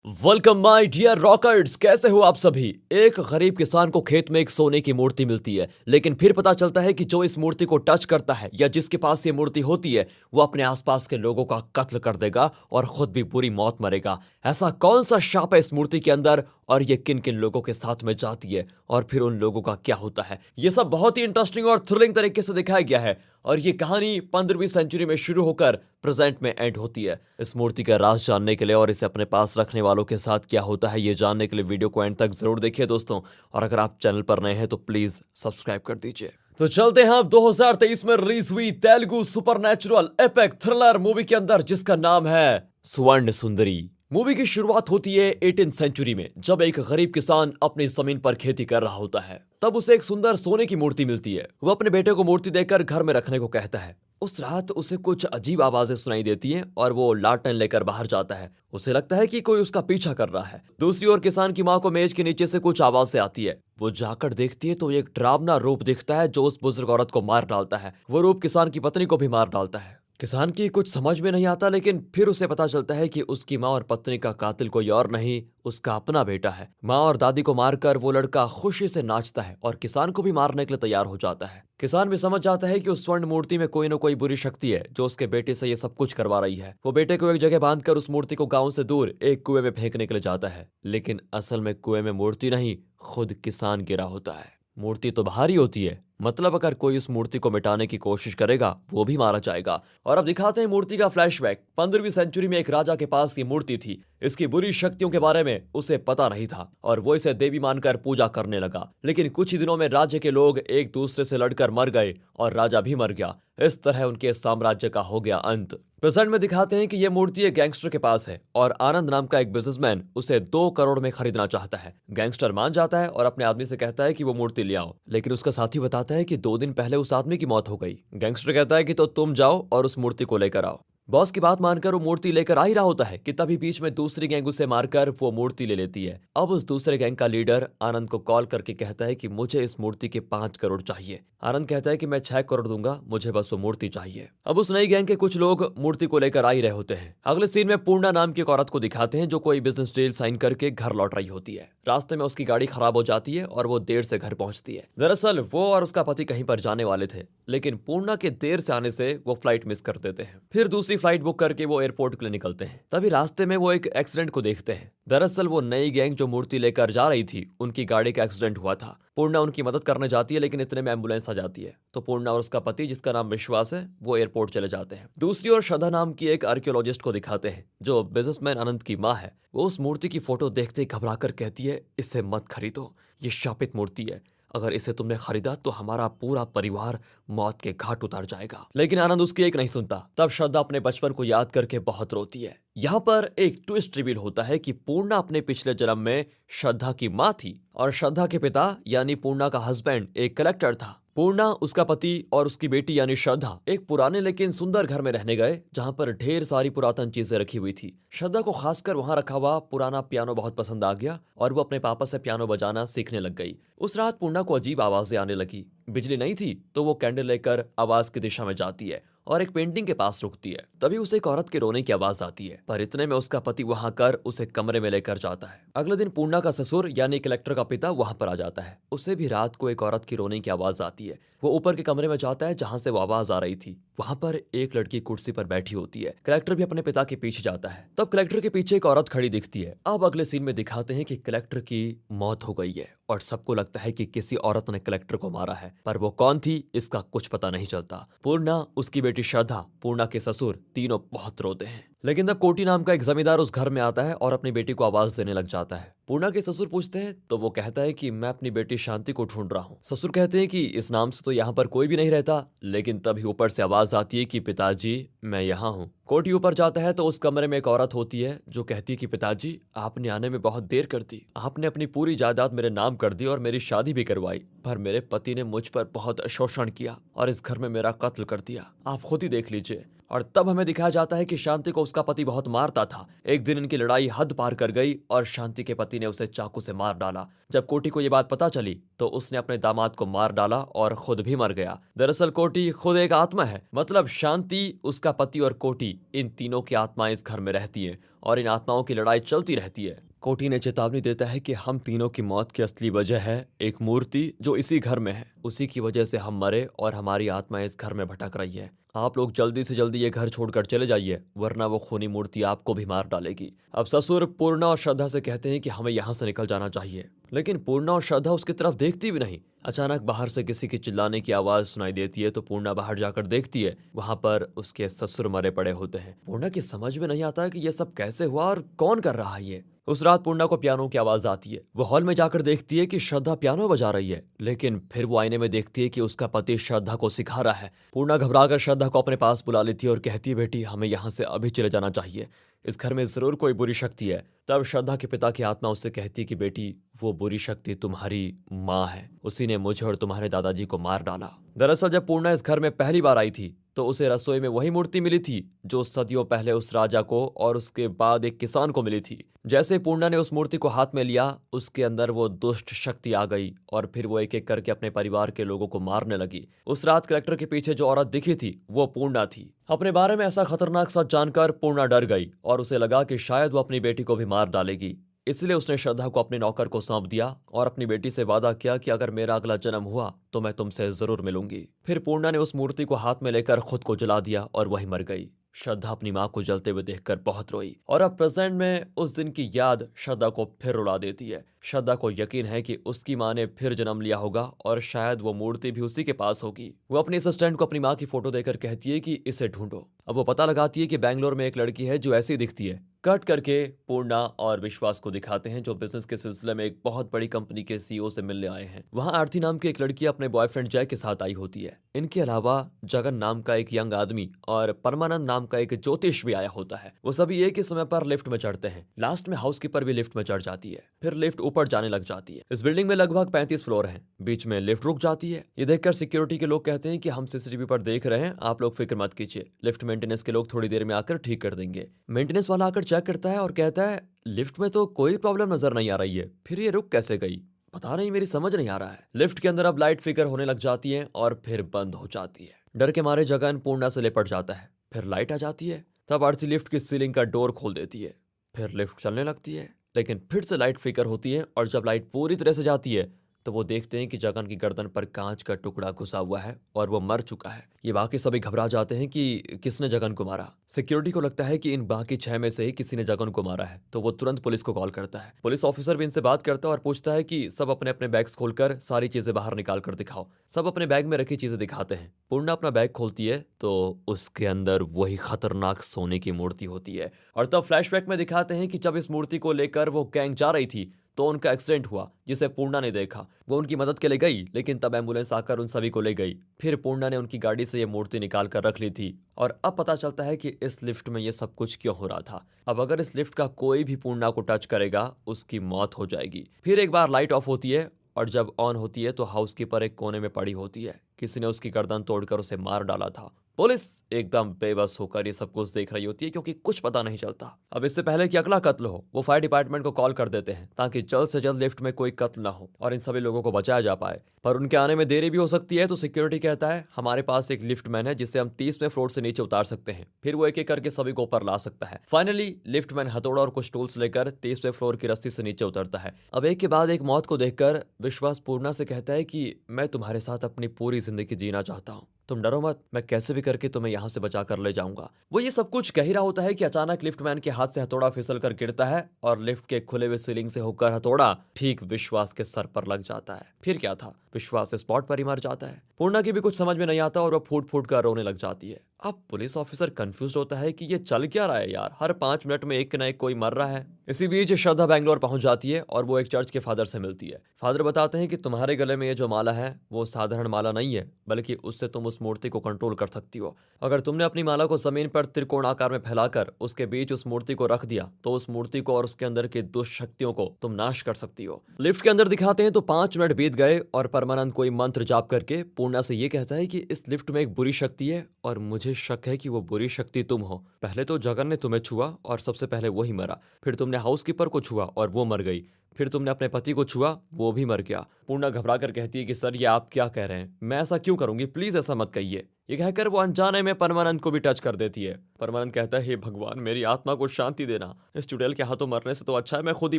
Welcome my dear rockers, कैसे हो आप सभी। एक गरीब किसान को खेत में एक सोने की मूर्ति मिलती है, लेकिन फिर पता चलता है कि जो इस मूर्ति को टच करता है या जिसके पास ये मूर्ति होती है वो अपने आसपास के लोगों का कत्ल कर देगा और खुद भी बुरी मौत मरेगा। ऐसा कौन सा शाप है इस मूर्ति के अंदर और ये किन किन लोगों के साथ में जाती है और फिर उन लोगों का क्या होता है, ये सब बहुत ही इंटरेस्टिंग और थ्रिलिंग तरीके से दिखाया गया है। और ये कहानी 15वीं सेंचुरी में शुरू होकर प्रेजेंट में एंड होती है। इस मूर्ति का राज जानने के लिए और इसे अपने पास रखने वालों के साथ क्या होता है ये जानने के लिए वीडियो को एंड तक जरूर देखिए दोस्तों। और अगर आप चैनल पर नए हैं तो प्लीज सब्सक्राइब कर दीजिए। तो चलते हैं अब 2023 में रिलीज हुई Telugu supernatural epic thriller movie के अंदर, जिसका नाम है स्वर्ण सुंदरी। मूवी की शुरुआत होती है 18th सेंचुरी में, जब एक गरीब किसान अपनी जमीन पर खेती कर रहा होता है। तब उसे एक सुंदर सोने की मूर्ति मिलती है। वो अपने बेटे को मूर्ति देकर घर में रखने को कहता है। उस रात उसे कुछ अजीब आवाजें सुनाई देती हैं और वो लालटेन लेकर बाहर जाता है। उसे लगता है कि कोई उसका पीछा कर रहा है। दूसरी ओर किसान की माँ को मेज के नीचे से कुछ आवाजें आती है। वो जाकर देखती है तो एक डरावना रूप दिखता है जो उस बुजुर्ग औरत को मार डालता है। वो रूप किसान की पत्नी को भी मार डालता है। किसान की कुछ समझ में नहीं आता, लेकिन फिर उसे पता चलता है कि उसकी माँ और पत्नी का कातिल कोई और नहीं, उसका अपना बेटा है। माँ और दादी को मारकर वो लड़का खुशी से नाचता है और किसान को भी मारने के लिए तैयार हो जाता है। किसान भी समझ जाता है कि उस स्वर्ण मूर्ति में कोई न कोई बुरी शक्ति है जो उसके बेटे से ये सब कुछ करवा रही है। वो बेटे को एक जगह बांधकर उस मूर्ति को गांव से दूर एक कुएं में फेंकने के लिए जाता है, लेकिन असल में कुएं में मूर्ति नहीं, खुद किसान गिरा होता है। मूर्ति तो भारी होती है, मतलब अगर कोई इस मूर्ति को मिटाने की कोशिश करेगा वो भी मारा जाएगा। और अब दिखाते हैं मूर्ति का फ्लैशबैक। 15वीं सेंचुरी में एक राजा के पास ये मूर्ति थी। इसकी बुरी शक्तियों के बारे में उसे पता नहीं था और वो इसे देवी मानकर पूजा करने लगा। लेकिन कुछ ही दिनों में राज्य के लोग एक दूसरे से लड़कर मर गए और राजा भी मर गया। इस तरह उनके साम्राज्य का हो गया अंत। प्रेजेंट में दिखाते हैं कि ये मूर्ति एक गैंगस्टर के पास है और आनंद नाम का एक बिजनेसमैन उसे 2 करोड़ में खरीदना चाहता है। गैंगस्टर मान जाता है और अपने आदमी से कहता है कि वो मूर्ति ले आओ, लेकिन उसका साथी बताता है कि 2 दिन पहले उस आदमी की मौत हो गई। गैंगस्टर कहता है कि तो तुम जाओ और उस मूर्ति को लेकर आओ। बॉस की बात मानकर वो मूर्ति लेकर आ ही रहा होता है कि तभी बीच में दूसरी गैंग उसे मारकर वो मूर्ति ले लेती है। अब उस दूसरे गैंग का लीडर आनंद को कॉल करके कहता है कि मुझे इस मूर्ति के 5 करोड़ चाहिए। आनंद कहता है कि मैं 6 करोड़ दूंगा, मुझे बस वो मूर्ति चाहिए। अब उस नई गैंग के कुछ लोग मूर्ति को लेकर आ ही रहे होते हैं। अगले सीन में पूर्णा नाम की एक औरत को दिखाते हैं जो कोई बिजनेस डील साइन करके घर लौट रही होती है। रास्ते में उसकी गाड़ी खराब हो जाती है और वो देर से घर पहुंचती है। दरअसल वो और उसका पति कहीं पर जाने वाले थे, लेकिन पूर्णा के देर से आने से वो फ्लाइट मिस कर देते हैं। फिर दूसरी फ्लाइट बुक करके वो एयरपोर्ट के लिए निकलते हैं। तभी रास्ते में वो एक एक्सीडेंट को देखते हैं। दरअसल वो नई गैंग जो मूर्ति लेकर जा रही थी, उनकी गाड़ी का एक्सीडेंट हुआ था। पूर्णा उनकी मदद करने जाती है, लेकिन इतने में एम्बुलेंस आ जाती है तो पूर्णा और उसका पति, जिसका नाम विश्वास है, वो एयरपोर्ट चले जाते हैं। दूसरी ओर श्रद्धा नाम की एक आर्कियोलॉजिस्ट को दिखाते हैं जो बिजनेसमैन आनंद की माँ है। वो उस मूर्ति की फोटो देखते ही घबराकर कहती है, इसे मत खरीदो, ये शापित मूर्ति है। अगर इसे तुमने खरीदा तो हमारा पूरा परिवार मौत के घाट उतार जाएगा। लेकिन आनंद उसकी एक नहीं सुनता। तब श्रद्धा अपने बचपन को याद करके बहुत रोती है। यहाँ पर एक ट्विस्ट रिवील होता है कि पूर्णा अपने पिछले जन्म में श्रद्धा की माँ थी और श्रद्धा के पिता यानी पूर्णा का हस्बैंड एक कलेक्टर था। पूर्णा, उसका पति और उसकी बेटी यानी श्रद्धा एक पुराने लेकिन सुंदर घर में रहने गए जहां पर ढेर सारी पुरातन चीजें रखी हुई थी। श्रद्धा को खासकर वहां रखा हुआ पुराना पियानो बहुत पसंद आ गया और वो अपने पापा से पियानो बजाना सीखने लग गई। उस रात पूर्णा को अजीब आवाजें आने लगी। बिजली नहीं थी तो वो कैंडल लेकर आवाज की दिशा में जाती है और एक पेंटिंग के पास रुकती है। तभी उसे एक औरत के रोने की आवाज आती है, पर इतने में उसका पति वहां कर उसे कमरे में लेकर जाता है। अगले दिन पूर्णा का ससुर यानी कलेक्टर का पिता वहां पर आ जाता है। उसे भी रात को एक औरत की रोने की आवाज आती है। वो ऊपर के कमरे में जाता है जहां से वो आवाज आ रही थी। वहां पर एक लड़की कुर्सी पर बैठी होती है। कलेक्टर भी अपने पिता के पीछे जाता है। तब कलेक्टर के पीछे एक औरत खड़ी दिखती है। अब अगले सीन में दिखाते हैं कि कलेक्टर की मौत हो गई है और सबको लगता है कि किसी औरत ने कलेक्टर को मारा है, पर वो कौन थी इसका कुछ पता नहीं चलता। पूर्णा, उसकी बेटी श्रद्धा, पूर्णा के ससुर, तीनों बहुत रोते हैं। लेकिन तब कोटी नाम का एक जमींदार उस घर में आता है और अपनी बेटी को आवाज देने लग जाता है। पूर्णा के ससुर पूछते हैं तो वो कहता है कि मैं अपनी बेटी शांति को ढूंढ रहा हूँ। ससुर कहते हैं कि इस नाम से तो यहाँ पर कोई भी नहीं रहता। लेकिन तभी ऊपर से आवाज आती है कि पिताजी, मैं यहाँ हूँ। कोटी ऊपर जाता है तो उस कमरे में एक औरत होती है जो कहती है कि पिताजी, आपने आने में बहुत देर कर दी। आपने अपनी पूरी जायदाद मेरे नाम कर दी और मेरी शादी भी करवाई, पर मेरे पति ने मुझ पर बहुत शोषण किया और इस घर में मेरा कत्ल कर दिया। आप खुद ही देख लीजिए। और तब हमें दिखाया जाता है कि शांति को उसका पति बहुत मारता था। एक दिन इनकी लड़ाई हद पार कर गई और शांति के पति ने उसे चाकू से मार डाला। जब कोटी को ये बात पता चली तो उसने अपने दामाद को मार डाला और खुद भी मर गया। दरअसल कोटी खुद एक आत्मा है, मतलब शांति, उसका पति और कोटी, इन तीनों की आत्माएं इस घर में रहती हैं और इन आत्माओं की लड़ाई चलती रहती है। कोटी ने चेतावनी देता है कि हम तीनों की मौत की असली वजह है एक मूर्ति जो इसी घर में है। उसी की वजह से हम मरे और हमारी आत्माएं इस घर में भटक रही है। आप लोग जल्दी से जल्दी ये घर छोड़कर चले जाइए, वरना वो खूनी मूर्ति आपको भी मार डालेगी। अब ससुर पूर्णा और श्रद्धा से कहते हैं कि हमें यहाँ से निकल जाना चाहिए, लेकिन पूर्णा और श्रद्धा उसकी तरफ देखती भी नहीं। अचानक बाहर से किसी की चिल्लाने की आवाज सुनाई देती है तो पूर्णा बाहर जाकर देखती है। वहां पर उसके ससुर मरे पड़े होते हैं। पूर्णा की समझ में नहीं आता कि यह सब कैसे हुआ और कौन कर रहा है ये। उस रात पूर्णा को पियानो की आवाज आती है। वो हॉल में जाकर देखती है कि श्रद्धा पियानो बजा रही है, लेकिन फिर वो आईने में देखती है कि उसका पति श्रद्धा को सिखा रहा है। पूर्णा घबराकर श्रद्धा को अपने पास बुला लेती है और कहती है, बेटी हमें यहाँ से अभी चले जाना चाहिए, इस घर में जरूर कोई बुरी शक्ति है। तब श्रद्धा के पिता की आत्मा उससे कहती है कि बेटी वो बुरी शक्ति तुम्हारी माँ है, उसी ने मुझे और तुम्हारे दादाजी को मार डाला। दरअसल जब पूर्णा इस घर में पहली बार आई थी तो उसे रसोई में वही मूर्ति मिली थी जो सदियों पहले उस राजा को और उसके बाद एक किसान को मिली थी। जैसे पूर्णा ने उस मूर्ति को हाथ में लिया, उसके अंदर वो दुष्ट शक्ति आ गई और फिर वो एक एक करके अपने परिवार के लोगों को मारने लगी। उस रात कलेक्टर के पीछे जो औरत दिखी थी वो पूर्णा थी। अपने बारे में ऐसा खतरनाक सच जानकर पूर्णा डर गई और उसे लगा कि शायद वो अपनी बेटी को भी मार डालेगी। इसलिए उसने श्रद्धा को अपने नौकर को सौंप दिया और अपनी बेटी से वादा किया कि अगर मेरा अगला जन्म हुआ तो मैं तुमसे जरूर मिलूंगी। फिर पूर्णा ने उस मूर्ति को हाथ में लेकर खुद को जला दिया और वहीं मर गई। श्रद्धा अपनी माँ को जलते हुए देखकर बहुत रोई और अब प्रेजेंट में उस दिन की याद श्रद्धा को फिर रुला देती है। श्रद्धा को यकीन है कि उसकी माँ ने फिर जन्म लिया होगा और शायद वो मूर्ति भी उसी के पास होगी। वो अपनी असिस्टेंट को अपनी माँ की फोटो देकर कहती है कि इसे ढूंढो। अब वो पता लगाती है कि बैंगलोर में एक लड़की है जो ऐसी दिखती है। कट करके पूर्णा और विश्वास को दिखाते हैं जो बिजनेस के सिलसिले में एक बहुत बड़ी कंपनी के सीईओ से मिलने आए हैं। वहां आरती नाम की एक लड़की अपने बॉयफ्रेंड जय के साथ आई होती है। इनके अलावा जगन नाम का एक यंग आदमी और परमानंद नाम का एक ज्योतिष भी आया होता है। वो सभी एक ही समय पर लिफ्ट में चढ़ते हैं। लास्ट में हाउसकीपर भी लिफ्ट में चढ़ जाती है। फिर लिफ्ट ऊपर जाने लग जाती है। इस बिल्डिंग में लगभग 35 फ्लोर हैं। बीच में लिफ्ट रुक जाती है। ये देखकर सिक्योरिटी के लोग कहते हैं कि हम सीसीटीवी पर देख रहे हैं, आप लोग फिक्र मत कीजिए, लिफ्ट मेंटेनेंस के लोग थोड़ी देर में आकर ठीक कर देंगे। मेंटेनेंस वाला आकर चेक करता है और कहता है लिफ्ट में तो कोई प्रॉब्लम नजर नहीं आ रही है, फिर ये रुक कैसे गई, पता नहीं, मेरी समझ नहीं आ रहा है। लिफ्ट के अंदर अब लाइट फिकर होने लग जाती है और फिर बंद हो जाती है। डर के मारे जगन पूर्णा से लिपट जाता है। फिर लाइट आ जाती है। तब आरती लिफ्ट की सीलिंग का डोर खोल देती है। फिर लिफ्ट चलने लगती है, लेकिन फिर से लाइट फिकर होती है और जब लाइट पूरी तरह से जाती है तो वो देखते हैं कि जगन की गर्दन पर कांच का टुकड़ा घुसा हुआ है और वो मर चुका है। ये बाकी सभी घबरा जाते हैं कि किसने जगन को मारा। सिक्योरिटी को लगता है कि इन बाकी 6 में से ही किसी ने जगन को मारा है, तो वो तुरंत पुलिस को कॉल करता है। पुलिस ऑफिसर भी इनसे बात करता है और पूछता है कि सब अपने अपने बैग्स खोलकर सारी चीजें बाहर निकाल कर दिखाओ। सब अपने बैग में रखी चीजें दिखाते हैं। पूर्णा अपना बैग खोलती है तो उसके अंदर वही खतरनाक सोने की मूर्ति होती है। और तब फ्लैशबैक में दिखाते हैं कि जब इस मूर्ति को लेकर वो गैंग जा रही थी तो उनका एक्सीडेंट हुआ जिसे पूर्णा ने देखा। वो उनकी मदद के लिए गई, लेकिन तब एम्बुलेंस आकर उन सभी को ले गई। फिर पूर्णा ने उनकी गाड़ी से ये मूर्ति निकाल कर रख ली थी और अब पता चलता है कि इस लिफ्ट में ये सब कुछ क्यों हो रहा था। अब अगर इस लिफ्ट का कोई भी पूर्णा को टच करेगा उसकी मौत हो जाएगी। फिर एक बार लाइट ऑफ होती है और जब ऑन होती है तो हाउसकीपर एक कोने में पड़ी होती है। किसी ने उसकी गर्दन तोड़कर उसे मार डाला था। पुलिस एकदम बेबस होकर ये सब कुछ देख रही होती है क्योंकि कुछ पता नहीं चलता। अब इससे पहले कि अगला कत्ल हो वो फायर डिपार्टमेंट को कॉल कर देते हैं ताकि जल्द से जल्द लिफ्ट में कोई कत्ल ना हो और इन सभी लोगों को बचाया जा पाए। पर उनके आने में देरी भी हो सकती है तो सिक्योरिटी कहता है हमारे पास एक लिफ्टमैन है जिसे हम 30वें फ्लोर से नीचे उतार सकते हैं। फिर वो एक एक करके सभी को ऊपर ला सकता है। फाइनली लिफ्टमैन हथौड़ा और कुछ टूल्स लेकर 30वें फ्लोर की रस्सी से नीचे उतरता है। अब एक के बाद एक मौत को देखकर विश्वास पूर्णा से कहता है कि मैं तुम्हारे साथ अपनी पूरी जिंदगी जीना चाहता हूँ, तुम डरो मत, मैं कैसे भी करके तुम्हें यहाँ से बचा कर ले जाऊंगा। वो ये सब कुछ कह ही रहा होता है कि अचानक लिफ्टमैन के हाथ से हथौड़ा फिसल कर गिरता है और लिफ्ट के खुले हुए सीलिंग से होकर हथौड़ा ठीक विश्वास के सर पर लग जाता है। फिर क्या था, विश्वास स्पॉट पर ही मर जाता है। पूर्णा की भी कुछ समझ में नहीं आता और वो फूट फूट कर रोने लग जाती है। अब पुलिस ऑफिसर कंफ्यूज होता है कि ये चल क्या रहा है यार, हर 5 मिनट में एक न एक कोई मर रहा है। इसी बीच श्रद्धा बैंगलोर पहुंच जाती है और वो एक चर्च के फादर से मिलती है। फादर बताते हैं कि तुम्हारे गले में ये जो माला है वो साधारण माला नहीं है, बल्कि उससे तुम उस मूर्ति को कंट्रोल कर सकती हो। अगर तुमने अपनी माला को जमीन पर त्रिकोण आकार में फैलाकर उसके बीच उस मूर्ति को रख दिया तो उस मूर्ति को और उसके अंदर की दुष्ट शक्तियों को तुम नाश कर सकती हो। लिफ्ट के अंदर दिखाते हैं तो 5 मिनट बीत गए और परमानंद कोई मंत्र जाप करके पूर्णा से ये कहता है कि इस लिफ्ट में एक बुरी शक्ति है और मुझे शक है कि वो बुरी शक्ति तुम हो। पहले तो जगन ने तुम्हें छुआ और सबसे पहले वो ही मरा। फिर तुमने हाउसकीपर को छुआ और वो मर गई। फिर तुमने अपने पति को छुआ, वो भी मर गया। पूर्णा घबरा कर कहती है कि सर ये आप क्या कह रहे हैं, मैं ऐसा क्यों करूंगी, प्लीज ऐसा मत कहिए। ये कहकर वो अनजाने में परमानंद को भी टच कर देती है। परमानंद कहता है हे भगवान मेरी आत्मा को शांति देना, इस चुड़ैल के हाथों मरने से तो अच्छा है मैं खुद ही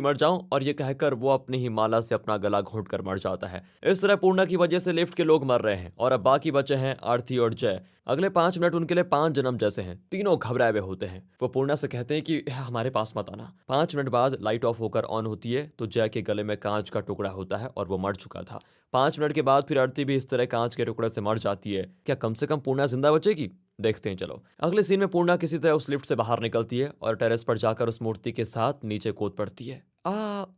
मर जाऊं। और ये कहकर वो अपनी ही माला से अपना गला घोंट कर मर जाता है। इस तरह पूर्णा की वजह से लिफ्ट के लोग मर रहे हैं और अब बाकी बचे हैं आरती और जय। अगले 5 मिनट उनके लिए 5 जन्म जैसे हैं। तीनों घबराए हुए होते हैं। वो पूर्णा से कहते हैं कि हमारे पास मत आना। 5 मिनट बाद लाइट ऑफ होकर ऑन होती है तो जय के गले में कांच का टुकड़ा होता है और वो मर चुका था। 5 मिनट के बाद फिर आरती भी इस तरह कांच के टुकड़े से मर जाती है। क्या कम से कम पूर्णा जिंदा बचेगी? देखते हैं चलो। अगले सीन में पूर्णा किसी तरह उस लिफ्ट से बाहर निकलती है और टेरेस पर जाकर उस मूर्ति के साथ नीचे कूद पड़ती है।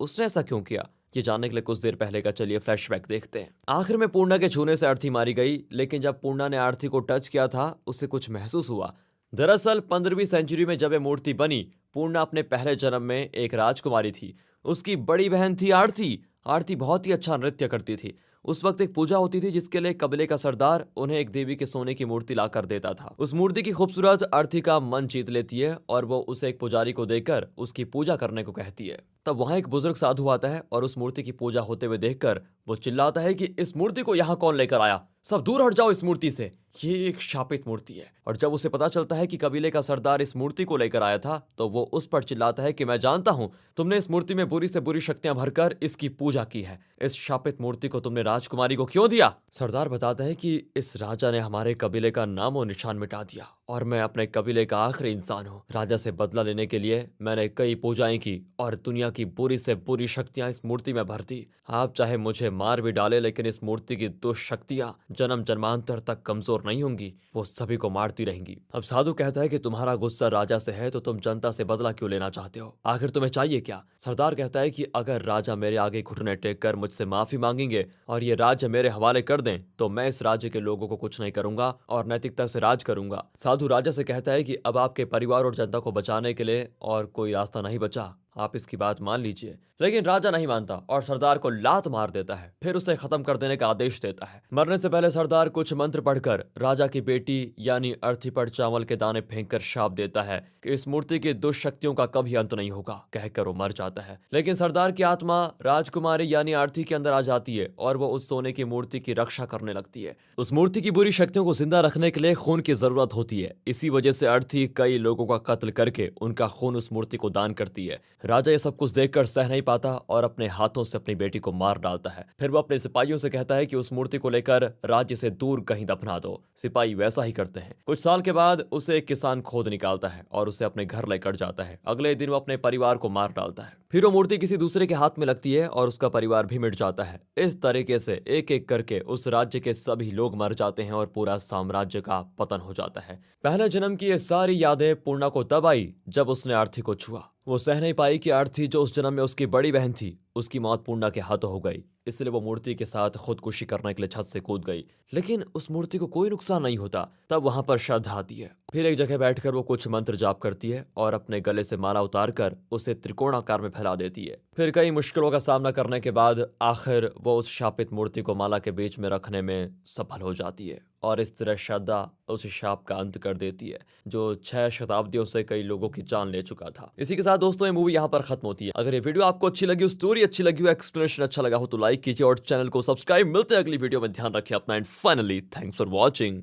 उसने ऐसा क्यों किया, ये जानने के लिए कुछ देर पहले का चलिए फ्लैशबैक देखते हैं। आखिर में पूर्णा के छूने से आरती मारी गई, लेकिन जब पूर्णा ने आरती को टच किया था उसे कुछ महसूस हुआ। दरअसल 15वीं सेंचुरी में जब ये मूर्ति बनी, पूर्णा अपने पहले जन्म में एक राजकुमारी थी। उसकी बड़ी बहन थी आरती। आरती बहुत ही अच्छा नृत्य करती थी। उस वक्त एक पूजा होती थी जिसके लिए कबीले का सरदार उन्हें एक देवी के सोने की मूर्ति ला कर देता था। उस मूर्ति की खूबसूरत आरती का मन जीत लेती है और वो उसे एक पुजारी को देकर उसकी पूजा करने को कहती है। तब वहां एक बुजुर्ग साधु आता है और उस मूर्ति की पूजा होते हुए देखकर वो चिल्लाता है कि इस मूर्ति को यहाँ कौन लेकर आया, सब दूर हट जाओ इस मूर्ति से, ये एक शापित मूर्ति है। और जब उसे पता चलता है कि कबीले का सरदार इस मूर्ति को लेकर आया था तो वो उस पर चिल्लाता है कि मैं जानता हूँ तुमने इस मूर्ति में बुरी से बुरी शक्तियां भरकर इसकी पूजा की है। इस शापित मूर्ति को तुमने राजकुमारी को क्यों दिया? सरदार बताता है कि इस राजा ने हमारे कबीले का नाम और निशान मिटा दिया और मैं अपने कबीले का आखिरी इंसान हूँ। राजा से बदला लेने के लिए मैंने कई पूजाएं की और दुनिया की बुरी से बुरी शक्तियां इस मूर्ति में भर दी। आप चाहे मुझे मार भी डाले लेकिन इस मूर्ति की दुष्ट शक्तियां जन्म जन्मांतर तक कमजोर नहीं होंगी, वो सभी को मारती रहेंगी। अब साधु कहता है कि तुम्हारा गुस्सा राजा से है तो तुम जनता से बदला क्यों लेना चाहते हो, आखिर तुम्हें चाहिए क्या? सरदार कहता है कि अगर राजा मेरे आगे घुटने टेक कर मुझसे माफी मांगेंगे और ये राज्य मेरे हवाले कर दें तो मैं इस राज्य के लोगों को कुछ नहीं करूंगा और नैतिकता से राज करूंगा। साधु राजा से कहता है कि अब आपके परिवार और जनता को बचाने के लिए और कोई रास्ता नहीं बचा, आप इसकी बात मान लीजिए। लेकिन राजा नहीं मानता और सरदार को लात मार देता है, फिर उसे खत्म कर देने का आदेश देता है। मरने से पहले सरदार कुछ मंत्र पढ़कर राजा की बेटी यानी अर्थी पर चावल के दाने फेंककर शाप देता है कि इस मूर्ति की दुष्ट शक्तियों का कभी अंत नहीं होगा, कहकर वो मर जाता है। लेकिन सरदार की आत्मा राजकुमारी यानी अर्थी के अंदर आ जाती है और वो उस सोने की मूर्ति की रक्षा करने लगती है। उस मूर्ति की बुरी शक्तियों को जिंदा रखने के लिए खून की जरूरत होती है, इसी वजह से अर्थी कई लोगों का कत्ल करके उनका खून उस मूर्ति को दान करती है। राजा ये सब कुछ देखकर सह नहीं पाता और अपने हाथों से अपनी बेटी को मार डालता है। फिर वो अपने सिपाहियों से कहता है कि उस मूर्ति को लेकर राज्य से दूर कहीं दफना दो। सिपाही वैसा ही करते हैं। कुछ साल के बाद उसे एक किसान खोद निकालता है और उसे अपने घर लेकर जाता है। अगले दिन वो अपने परिवार को मार डालता है। फिर वो मूर्ति किसी दूसरे के हाथ में लगती है और उसका परिवार भी मिट जाता है। इस तरीके से एक एक करके उस राज्य के सभी लोग मर जाते हैं और पूरा साम्राज्य का पतन हो जाता है। पहले जन्म की ये सारी यादें पूर्णा को तब आई जब उसने आरती को छुआ। वो सह नहीं पाई कि आरती जो उस जन्म में उसकी बड़ी बहन थी उसकी मौत पूर्णा के हाथों हो गई, इसलिए वो मूर्ति के साथ खुदकुशी करने के लिए छत से कूद गई। लेकिन उस मूर्ति को कोई नुकसान नहीं होता। तब वहां पर श्रद्धा आती है। फिर एक जगह बैठकर वो कुछ मंत्र जाप करती है और अपने गले से माला उतारकर उसे त्रिकोणाकार में फैला देती है। फिर कई मुश्किलों का सामना करने के बाद आखिर वो उस शापित मूर्ति को माला के बीच में रखने में सफल हो जाती है और इस तरह श्रद्धा उस शाप का अंत कर देती है जो 6 शताब्दियों से कई लोगों की जान ले चुका था। इसी के साथ दोस्तों ये मूवी यहाँ पर खत्म होती है। अगर ये वीडियो आपको अच्छी लगी हो, स्टोरी अच्छी लगी हो, एक्सप्लेनेशन अच्छा लगा हो तो लाइक कीजिए और चैनल को सब्सक्राइब। मिलते हैं अगली वीडियो में, ध्यान रखिए अपना and finally thanks for watching.